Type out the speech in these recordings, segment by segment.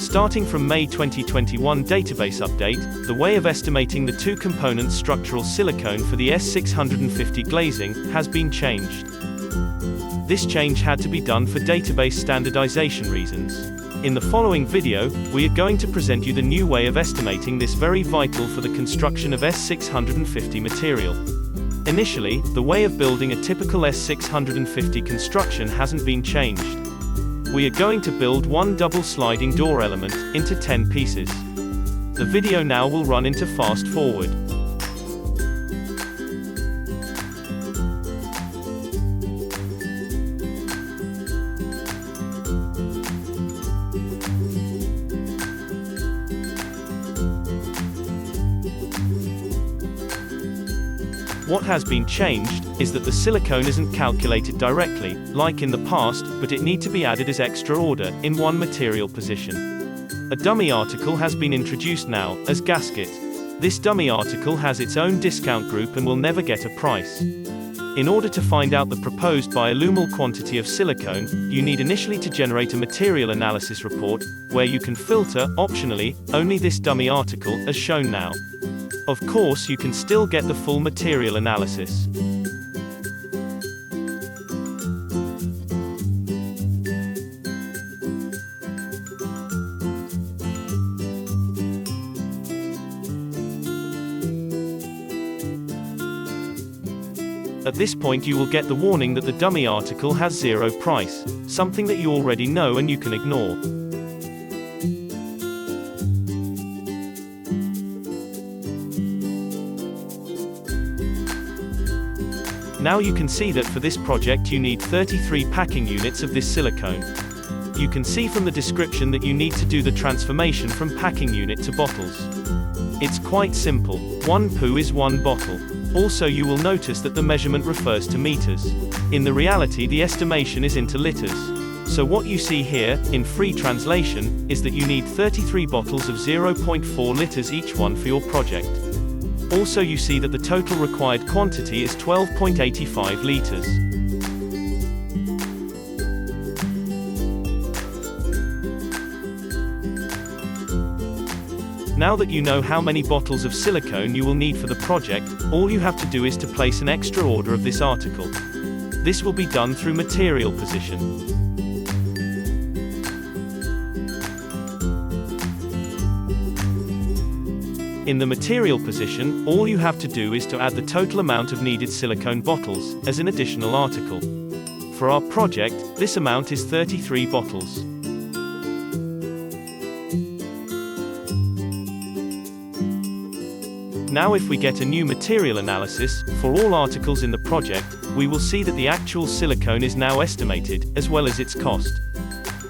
Starting from May 2021 database update, the way of estimating the two components structural silicone for the S650 glazing has been changed. This change had to be done for database standardization reasons. In the following video, we are going to present you the new way of estimating this very vital for the construction of S650 material. Initially, the way of building a typical S650 construction hasn't been changed. We are going to build one double sliding door element into 10 pieces. The video now will run into fast forward. What has been changed is that the silicone isn't calculated directly, like in the past, but it needs to be added as extra order, in one material position. A dummy article has been introduced now, as gasket. This dummy article has its own discount group and will never get a price. In order to find out the proposed by Alumil quantity of silicone, you need initially to generate a material analysis report, where you can filter, optionally, only this dummy article, as shown now. Of course, you can still get the full material analysis. At this point you will get the warning that the dummy article has zero price, something that you already know and you can ignore. Now you can see that for this project you need 33 packing units of this silicone. You can see from the description that you need to do the transformation from packing unit to bottles. It's quite simple. 1 poo is 1 bottle. Also you will notice that the measurement refers to meters. In the reality the estimation is into liters. So what you see here, in free translation, is that you need 33 bottles of 0.4 liters each one for your project. Also you see that the total required quantity is 12.85 liters. Now that you know how many bottles of silicone you will need for the project, all you have to do is to place an extra order of this article. This will be done through material position. In the material position, all you have to do is to add the total amount of needed silicone bottles, as an additional article. For our project, this amount is 33 bottles. Now if we get a new material analysis, for all articles in the project, we will see that the actual silicone is now estimated, as well as its cost.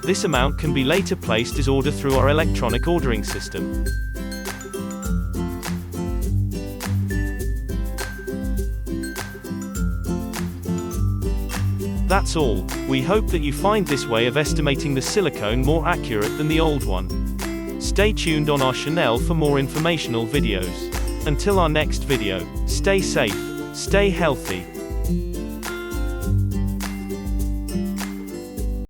This amount can be later placed as order through our electronic ordering system. That's all. We hope that you find this way of estimating the silicone more accurate than the old one. Stay tuned on our channel for more informational videos. Until our next video, stay safe, stay healthy.